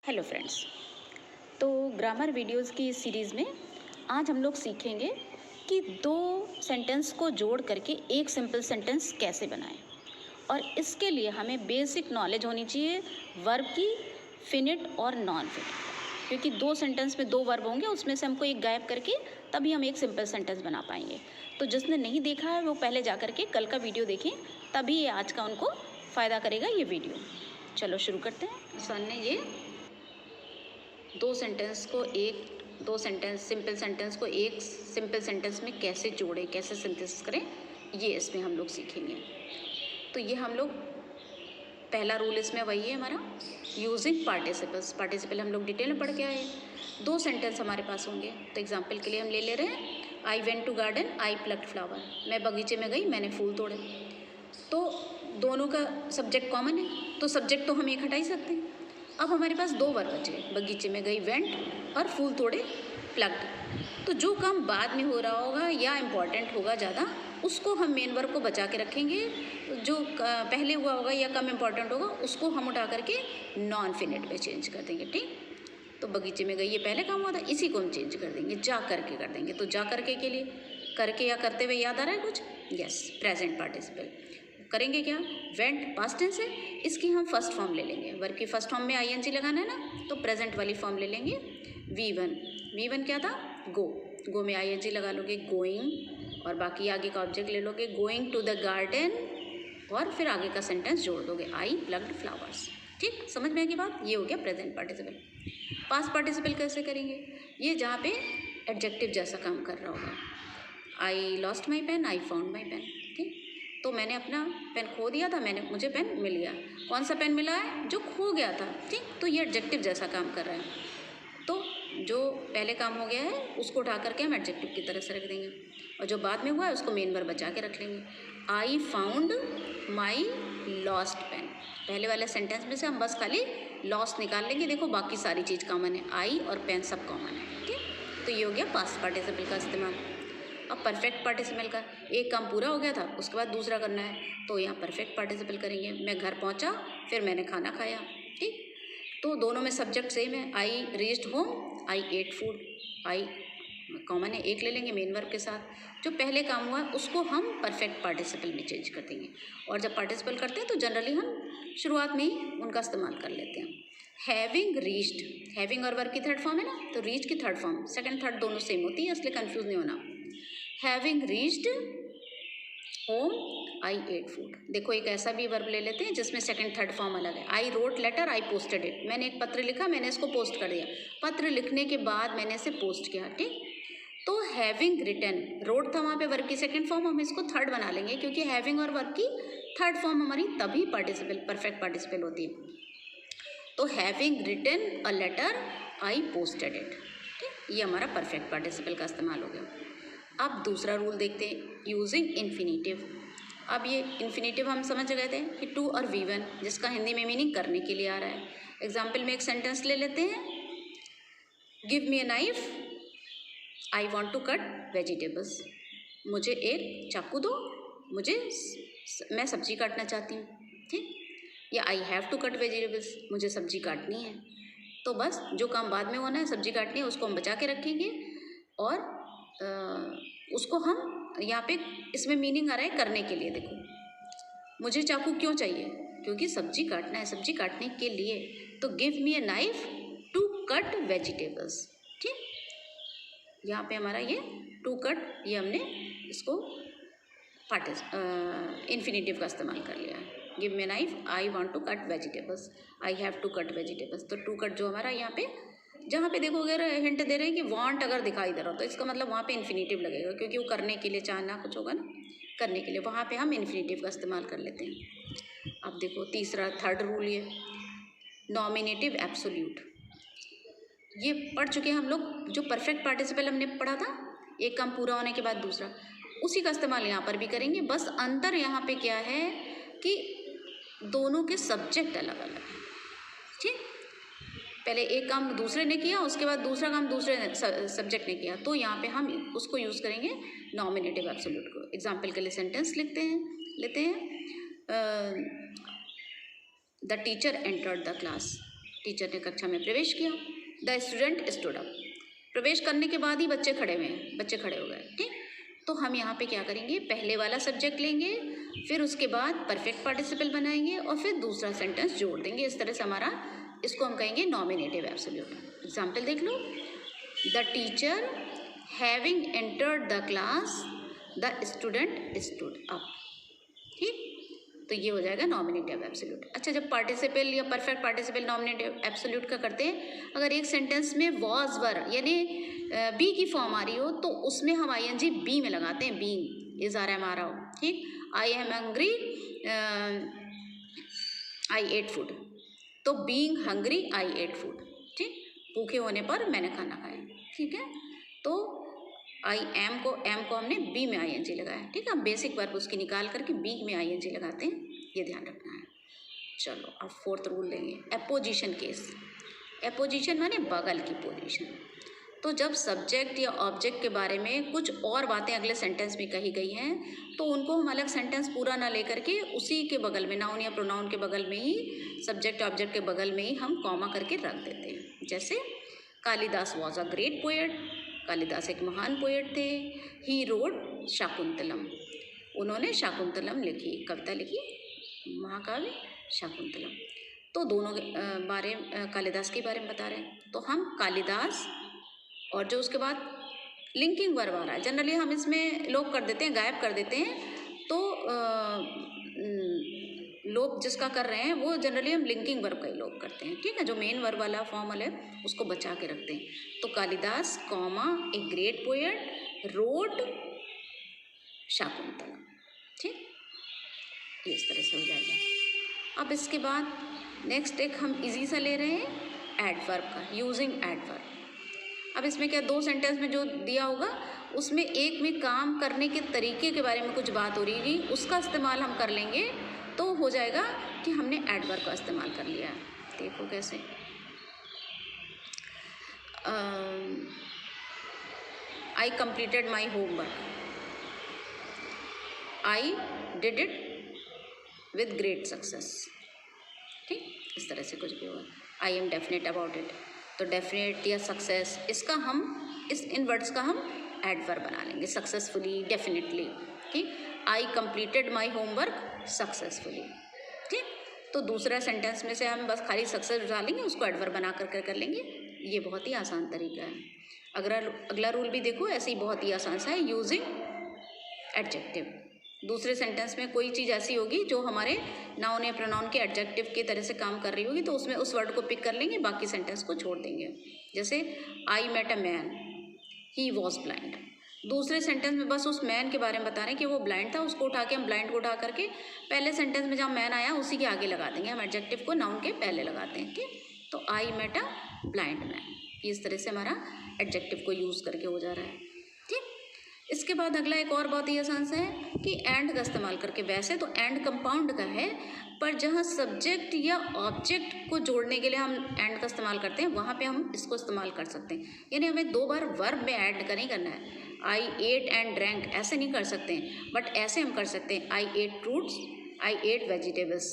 Hello friends. तो grammar videos की इस सीरीज़ में आज हम लोग सीखेंगे कि दो सेंटेंस को जोड़ करके एक सिंपल सेंटेंस कैसे बनाएं। और इसके लिए हमें बेसिक नॉलेज होनी चाहिए वर्ब की, फिनिट और नॉन फिनिट, क्योंकि दो सेंटेंस में दो वर्ब होंगे, उसमें से हमको एक गायब करके तभी हम एक सिंपल सेंटेंस बना पाएंगे। तो जिसने नहीं देखा है वो पहले जा करके कल का वीडियो देखें, तभी ये आज का उनको फ़ायदा करेगा ये वीडियो। चलो शुरू करते हैं। सर ने ये दो सेंटेंस सिंपल सेंटेंस को एक सिंपल सेंटेंस में कैसे जोड़ें, कैसे सिंथेसिस करें, ये इसमें हम लोग सीखेंगे। तो ये हम लोग पहला रूल इसमें वही है हमारा, यूजिंग पार्टिसिपल्स। पार्टिसिपल हम लोग डिटेल में पढ़ के आए। दो सेंटेंस हमारे पास होंगे, तो एग्जाम्पल के लिए हम ले रहे हैं, I went to garden, I plucked flower. मैं बगीचे में गई, मैंने फूल तोड़े। तो दोनों का सब्जेक्ट कॉमन है, तो सब्जेक्ट तो हम एक हटा ही सकते हैं। अब हमारे पास दो वर्ब बचे, बगीचे में गई वेंट और फूल तोड़े प्लग्ड। तो जो काम बाद में हो रहा होगा या इम्पॉर्टेंट होगा ज़्यादा, उसको हम मेन वर्ब को बचा के रखेंगे। जो पहले हुआ होगा या कम इम्पॉर्टेंट होगा, उसको हम उठा करके नॉन फिनिट पे चेंज कर देंगे। ठीक, तो बगीचे में गई ये पहले काम हुआ था, इसी को हम चेंज कर देंगे, जा करके कर देंगे। तो जा करके के लिए करके या करते हुए याद आ रहा है कुछ? Yes, present participle. करेंगे क्या? वेंट पास्ट टेंस है, इसकी हम फर्स्ट फॉर्म ले लेंगे। वर्ब की फर्स्ट फॉर्म में आईएनजी लगाना है ना, तो प्रेजेंट वाली फॉर्म ले लेंगे। वी वन क्या था? गो। गो में आईएनजी लगा लोगे, गोइंग, और बाकी आगे का ऑब्जेक्ट ले लोगे, गोइंग टू द गार्डन, और फिर आगे का सेंटेंस जोड़ दोगे, आई प्लग्ड फ्लावर्स। ठीक, समझ में आएगी बात? ये हो गया प्रेजेंट पार्टिसिपल। पास्ट पार्टिसिपल कैसे करेंगे? ये जहाँ पे एडजेक्टिव जैसा काम कर रहा होगा, I lost my pen, I found my pen. ठीक, तो मैंने अपना पेन खो दिया था, मुझे पेन मिल गया। कौन सा पेन मिला है? जो खो गया था। ठीक, तो ये एडजेक्टिव जैसा काम कर रहा है। तो जो पहले काम हो गया है उसको उठा करके हम एडजेक्टिव की तरह से रख देंगे, और जो बाद में हुआ है उसको मेन वर्ब बचा के रख लेंगे। I found my lost pen. पहले वाले सेंटेंस में से हम बस खाली लॉस्ट निकाल लेंगे। देखो बाकी सारी चीज़ कॉमन है, आई और पेन सब कॉमन है। ठीक, तो ये हो गया पास्ट पार्टिसिपल का इस्तेमाल। अब परफेक्ट पार्टिसिपल का, एक काम पूरा हो गया था, उसके बाद दूसरा करना है, तो यहाँ परफेक्ट पार्टिसिपल करेंगे। मैं घर पहुँचा, फिर मैंने खाना खाया। ठीक, तो दोनों में सब्जेक्ट सेम है, I reached home, I ate food. I common है, एक ले लेंगे मेन वर्ब के साथ। जो पहले काम हुआ है उसको हम परफेक्ट पार्टिसिपल में चेंज कर देंगे। और जब पार्टिसिपल करते हैं तो जनरली हम शुरुआत में ही उनका इस्तेमाल कर लेते हैं। हैविंग रीच्ड, हैविंग और वर्ब की थर्ड फॉर्म है ना, तो रीच की थर्ड फॉर्म, सेकंड थर्ड दोनों सेम होती है, इसलिए कंफ्यूज नहीं होना। Having reached home, I ate food. देखो एक ऐसा भी वर्ब ले लेते हैं जिसमें सेकंड थर्ड फॉर्म अलग है। I wrote letter, I posted it. मैंने एक पत्र लिखा, मैंने इसको पोस्ट कर दिया। पत्र लिखने के बाद मैंने इसे पोस्ट किया। ठीक, तो हैविंग रिटन, रोट था वहाँ पे वर्ब की सेकंड फॉर्म, हम इसको थर्ड बना लेंगे, क्योंकि हैविंग और वर्ब की थर्ड फॉर्म हमारी तभी पार्टिसिपल परफेक्ट पार्टिसिपल होती है। तो having written a letter, I posted it. ठीक, ये हमारा परफेक्ट पार्टिसिपल का इस्तेमाल हो गया। अब दूसरा रूल देखते हैं, यूजिंग इन्फिनेटिव। अब ये इन्फिनेटिव हम समझ गए थे कि टू और वी1, जिसका हिंदी में मीनिंग करने के लिए आ रहा है। एग्जाम्पल में एक सेंटेंस ले लेते हैं, give me a knife, I want to cut vegetables. मुझे एक चाकू दो, मैं सब्जी काटना चाहती हूँ। ठीक, या I have to cut vegetables, मुझे सब्जी काटनी है। तो बस जो काम बाद में होना है, सब्जी काटनी है, उसको हम बचा के रखेंगे, और उसको हम यहाँ पे, इसमें मीनिंग आ रहा है करने के लिए। देखो मुझे चाकू क्यों चाहिए? क्योंकि सब्जी काटना है, सब्जी काटने के लिए। तो give me a knife to cut vegetables. ठीक, यहाँ पे हमारा ये टू कट, ये हमने इसको इन्फिनेटिव का इस्तेमाल कर लिया है। Give me a knife, I want to cut vegetables, I have to cut vegetables. तो टू कट जो हमारा यहाँ पे, जहाँ पे देखो अगर हिंट दे रहे हैं कि वांट अगर दिखाई दे रहा हो, तो इसका मतलब वहाँ पे इन्फिनेटिव लगेगा, क्योंकि वो करने के लिए, चाहना कुछ होगा ना, करने के लिए, वहाँ पे हम इन्फिनेटिव का इस्तेमाल कर लेते हैं। अब देखो तीसरा थर्ड रूल, ये नॉमिनेटिव एब्सोल्यूट। ये पढ़ चुके हैं हम लोग, जो परफेक्ट पार्टिसिपल हमने पढ़ा था, एक काम पूरा होने के बाद दूसरा, उसी का इस्तेमाल यहाँ पर भी करेंगे। बस अंतर यहाँ पे क्या है कि दोनों के सब्जेक्ट अलग अलग हैं। ठीक, पहले एक काम दूसरे ने किया, उसके बाद दूसरा काम दूसरे सब्जेक्ट ने किया, तो यहाँ पे हम उसको यूज़ करेंगे नॉमिनेटिव एब्सोल्यूट को। एग्जाम्पल के लिए सेंटेंस लेते हैं, the teacher entered the class. Teacher ने कक्षा में प्रवेश किया। द स्टूडेंट स्टूड अप, प्रवेश करने के बाद ही बच्चे खड़े हुए हैं, बच्चे खड़े हो गए। ठीक, तो हम यहाँ पे क्या करेंगे, पहले वाला सब्जेक्ट लेंगे, फिर उसके बाद परफेक्ट पार्टिसिपल बनाएंगे और फिर दूसरा सेंटेंस जोड़ देंगे। इस तरह से हमारा, इसको हम कहेंगे नॉमिनेटिव एब्सोल्यूट। एग्जाम्पल देख लो, the teacher having entered the class the student stood up. ठीक, तो ये हो जाएगा नॉमिनेटिव एब्सोल्यूट। अच्छा, जब पार्टिसिपल या परफेक्ट पार्टिसिपल नॉमिनेटिव एब्सोल्यूट का करते हैं, अगर एक सेंटेंस में वॉज वर यानी बी की फॉर्म आ रही हो तो उसमें हम आईएनजी बी में लगाते हैं, बीइंग, इज आर एम आ रहा हो। ठीक, I am hungry, I ate food, तो being hungry I ate food. ठीक, भूखे होने पर मैंने खाना खाया। ठीक है, तो आई एम को हमने बी में आईएनजी लगाया। ठीक है, अब बेसिक वर्ब उसकी निकाल करके बी में आईएनजी लगाते हैं, ये ध्यान रखना है। चलो अब फोर्थ रूल लेंगे, एपोजिशन केस। एपोजिशन माने बगल की पोजीशन। तो जब सब्जेक्ट या ऑब्जेक्ट के बारे में कुछ और बातें अगले सेंटेंस में कही गई हैं तो उनको हम अलग सेंटेंस पूरा ना लेकर के उसी के बगल में, नाउन या प्रोनाउन के बगल में ही, सब्जेक्ट ऑब्जेक्ट के बगल में ही हम कॉमा करके रख देते हैं। जैसे Kalidas was a great poet, Kalidas एक महान पोएट थे। ही रोड शाकुंतलम, उन्होंने शाकुंतलम लिखी, कविता लिखी, महाकाव्य शाकुंतलम। तो दोनों के बारे कालिदास के बारे में बता रहे हैं, तो हम कालिदास और जो उसके बाद लिंकिंग वर्ब आ रहा है, जनरली हम इसमें लोप कर देते हैं, गायब कर देते हैं। तो लोप जिसका कर रहे हैं वो जनरली हम लिंकिंग वर्ब का ही लोप करते हैं। ठीक है, जो मेन वर्ब वाला फॉर्मल है उसको बचा के रखते हैं। तो Kalidas comma a great poet wrote Shakuntalam. ठीक, ये इस तरह से हो जाएगा। अब इसके बाद नेक्स्ट एक हम इजी सा ले रहे हैं एडवर्ब का, यूजिंग एडवर्ब। अब इसमें क्या, दो सेंटेंस में जो दिया होगा उसमें एक में काम करने के तरीके के बारे में कुछ बात हो रही होगी, उसका इस्तेमाल हम कर लेंगे तो हो जाएगा कि हमने एडवर्ब का इस्तेमाल कर लिया। देखो कैसे, I completed my homework, I did it with great success. ठीक, इस तरह से कुछ भी होगा। I am definite about it, तो डेफिनेट या सक्सेस, इसका हम इन वर्ड्स का हम एडवर्ब बना लेंगे, सक्सेसफुली, डेफिनेटली। ठीक, I completed my homework successfully. ठीक, तो दूसरा सेंटेंस में से हम बस खाली सक्सेस उठा लेंगे, उसको एडवर्ब बना कर लेंगे। ये बहुत ही आसान तरीका है। अगला रूल भी देखो, ऐसे ही बहुत ही आसान सा है, यूजिंग एडजेक्टिव। दूसरे सेंटेंस में कोई चीज़ ऐसी होगी जो हमारे नाउन या प्रोनाउन के एडजेक्टिव की तरह से काम कर रही होगी, तो उसमें उस वर्ड को पिक कर लेंगे, बाकी सेंटेंस को छोड़ देंगे। जैसे I met a man, he was blind. दूसरे सेंटेंस में बस उस मैन के बारे में बता रहे हैं कि वो ब्लाइंड था, उसको उठा के हम ब्लाइंड को उठा करके पहले सेंटेंस में जहाँ मैन आया उसी के आगे लगा देंगे, हम एडजेक्टिव को नाउन के पहले लगाते हैं। ठीक, तो I met a blind man, इस तरह से हमारा एडजेक्टिव को यूज़ करके हो जा रहा है। ठीक, इसके बाद अगला एक और बहुत ही आसान सा है कि एंड का इस्तेमाल करके। वैसे तो एंड कंपाउंड का है, पर जहाँ सब्जेक्ट या ऑब्जेक्ट को जोड़ने के लिए हम एंड का इस्तेमाल करते हैं वहाँ पे हम इसको इस्तेमाल कर सकते हैं। यानी हमें दो बार वर्ब में ऐड नहीं करना है, आई एट एंड ड्रैंक ऐसे नहीं कर सकते हैं, बट ऐसे हम कर सकते हैं, आई एट फ्रूट्स, आई एट वेजिटेबल्स,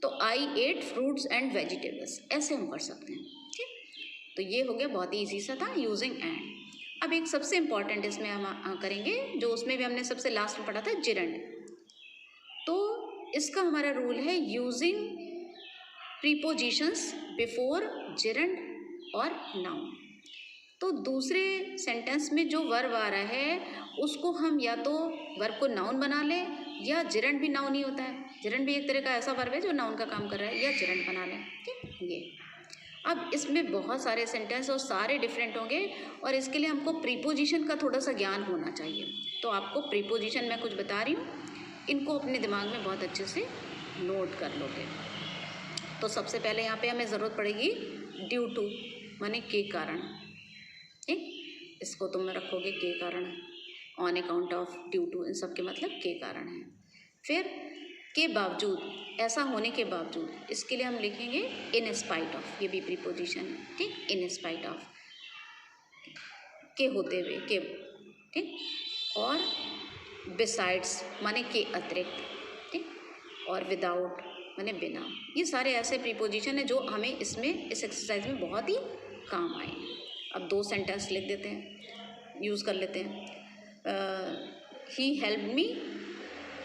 तो आई एट फ्रूट्स एंड वेजिटेबल्स, ऐसे हम कर सकते हैं। ठीक, तो ये हो गया, बहुत ही ईजी सा था, यूजिंग एंड। अब एक सबसे इम्पॉर्टेंट इसमें हम करेंगे, जो उसमें भी हमने सबसे लास्ट में पढ़ा था, जिरंड। तो इसका हमारा रूल है यूजिंग प्रीपोजिशंस बिफोर जिरंड और नाउन। तो दूसरे सेंटेंस में जो वर्ब आ रहा है उसको हम या तो वर्ब को नाउन बना लें, या जिरंड भी नाउन ही होता है, जिरंड भी एक तरह का ऐसा वर्ब है जो नाउन का काम कर रहा है, या जिरंड बना लें। ठीक, ये अब इसमें बहुत सारे सेंटेंस और सारे डिफरेंट होंगे, और इसके लिए हमको प्रीपोजिशन का थोड़ा सा ज्ञान होना चाहिए। तो आपको प्रीपोजिशन मैं कुछ बता रही हूँ, इनको अपने दिमाग में बहुत अच्छे से नोट कर लोगे। तो सबसे पहले यहाँ पे हमें ज़रूरत पड़ेगी ड्यू टू, माने के कारण। ठीक, इसको तुम रखोगे के कारण, on account of, due to, इन सब के मतलब के कारण है। फिर के बावजूद, ऐसा होने के बावजूद, इसके लिए हम लिखेंगे इन स्पाइट ऑफ, ये भी प्रीपोजिशन है। ठीक, इन स्पाइट ऑफ, के होते हुए, के। ठीक, और बिसाइड्स माने के अतिरिक्त। ठीक, और विदाउट माने बिना। ये सारे ऐसे प्रीपोजिशन हैं जो हमें इसमें इस एक्सरसाइज में बहुत ही काम आए। अब 2 सेंटेंस लिख देते हैं, यूज़ कर लेते हैं। He help me,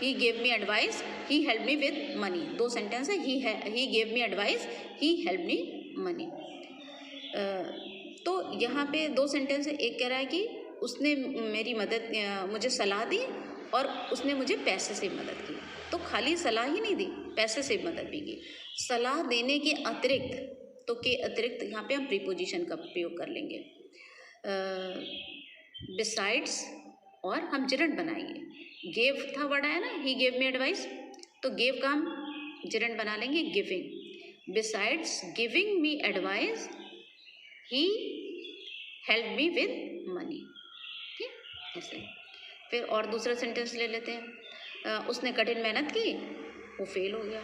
he gave me advice, he help me with money. 2 sentence है। He gave me advice, he help me money. तो यहाँ पे 2 सेंटेंस है। एक कह रहा है कि उसने मेरी मदद, मुझे सलाह दी और उसने मुझे पैसे से मदद की। तो खाली सलाह ही नहीं दी, पैसे से मदद भी की। सलाह देने के अतिरिक्त, तो के अतिरिक्त यहाँ पे हम प्रीपोजिशन का प्रयोग कर लेंगे। बिसाइड्स, और हम जिरंड बनाएंगे। गेव था वर्ड आया ना, ही गेव मी एडवाइस, तो गेव का हम जिरंड बना लेंगे giving. Besides giving me advice, he help me with money. ठीक, ऐसे। फिर और दूसरा सेंटेंस ले लेते हैं। उसने कठिन मेहनत की, वो फेल हो गया।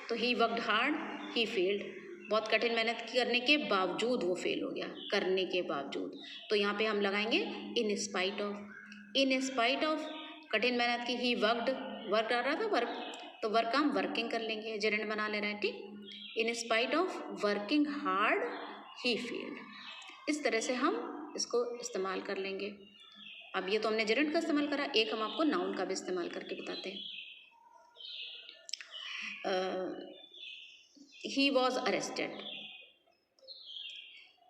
तो he worked hard, he failed. बहुत कठिन मेहनत करने के बावजूद वो फेल हो गया, करने के बावजूद। तो यहाँ पे हम लगाएंगे in spite of. In spite of कठिन मेहनत की ही वर्कड, वर्क आ रहा था वर्क, तो वर्क का हम वर्किंग कर लेंगे, जेरेंड बना ले रहे हैं। ठीक, in spite of working hard he failed. इस तरह से हम इसको इस्तेमाल कर लेंगे। अब ये तो हमने जेरेंड का इस्तेमाल करा, एक हम आपको नाउन का भी इस्तेमाल करके बताते हैं। ही वॉज अरेस्टेड,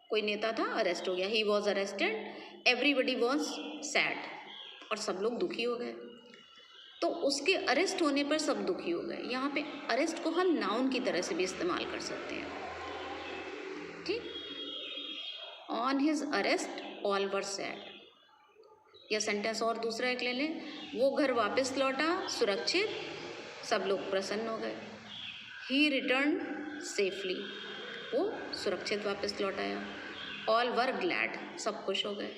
कोई नेता था, अरेस्ट हो गया। He was arrested, everybody was sad, और सब लोग दुखी हो गए। तो उसके अरेस्ट होने पर सब दुखी हो गए। यहाँ पे अरेस्ट को हम नाउन की तरह से भी इस्तेमाल कर सकते हैं। ठीक, on his arrest all were sad. या सेंटेंस और दूसरा एक ले लें। वो घर वापस लौटा सुरक्षित, सब लोग प्रसन्न हो गए। ही रिटर्न सेफली, वो सुरक्षित वापस लौट आया। ऑल वर ग्लैड, सब खुश हो गए।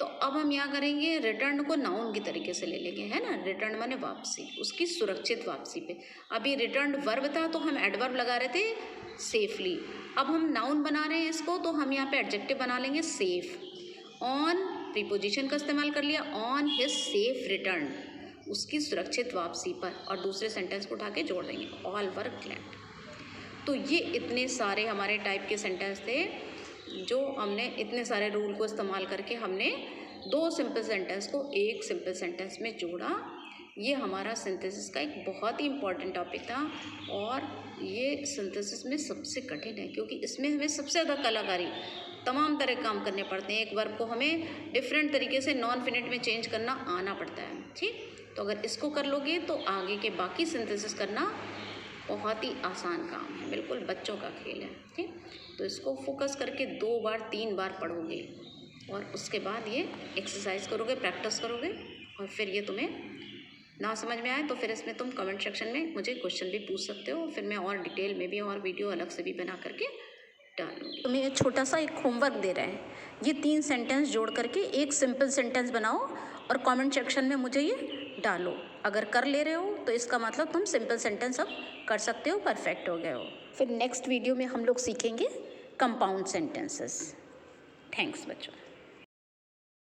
तो अब हम यहाँ करेंगे, रिटर्न को नाउन की तरीके से ले लेंगे, है ना। रिटर्न माने वापसी, उसकी सुरक्षित वापसी पे। अभी रिटर्न वर्ब था तो हम एडवर्ब लगा रहे थे सेफली। अब हम नाउन बना रहे हैं इसको, तो हम यहाँ पे एडजेक्टिव बना लेंगे सेफ। ऑन प्रीपोजिशन का इस्तेमाल कर लिया, ऑन हिज सेफ रिटर्न, उसकी सुरक्षित वापसी पर, और दूसरे सेंटेंस को उठा के जोड़ देंगे, ऑल वर ग्लैड। तो ये इतने सारे हमारे टाइप के सेंटेंस थे जो हमने इतने सारे रूल को इस्तेमाल करके हमने 2 सिंपल सेंटेंस को एक सिंपल सेंटेंस में जोड़ा। ये हमारा सिंथेसिस का एक बहुत ही इम्पॉर्टेंट टॉपिक था, और ये सिंथेसिस में सबसे कठिन है, क्योंकि इसमें हमें सबसे ज़्यादा कलाकारी, तमाम तरह काम करने पड़ते हैं। एक वर्ब को हमें डिफरेंट तरीके से नॉन फिनिट में चेंज करना आना पड़ता है। ठीक, तो अगर इसको कर लोगे तो आगे के बाकी सिंथेसिस करना बहुत ही आसान काम है, बिल्कुल बच्चों का खेल है। ठीक, तो इसको फोकस करके 2 बार 3 बार पढ़ोगे, और उसके बाद ये एक्सरसाइज करोगे, प्रैक्टिस करोगे, और फिर ये तुम्हें ना समझ में आए तो फिर इसमें तुम कमेंट सेक्शन में मुझे क्वेश्चन भी पूछ सकते हो। फिर मैं और डिटेल में भी और वीडियो अलग से भी बना करके डालूंगी। तुम्हें एक छोटा सा एक होमवर्क दे रहे हैं, ये 3 सेंटेंस जोड़ करके एक सिंपल सेंटेंस बनाओ और कमेंट सेक्शन में मुझे ये डालो। अगर कर ले रहे हो तो इसका मतलब तुम सिंपल सेंटेंस अब कर सकते हो, परफेक्ट हो गए हो। फिर नेक्स्ट वीडियो में हम लोग सीखेंगे कंपाउंड सेंटेंसेस। थैंक्स बच्चों।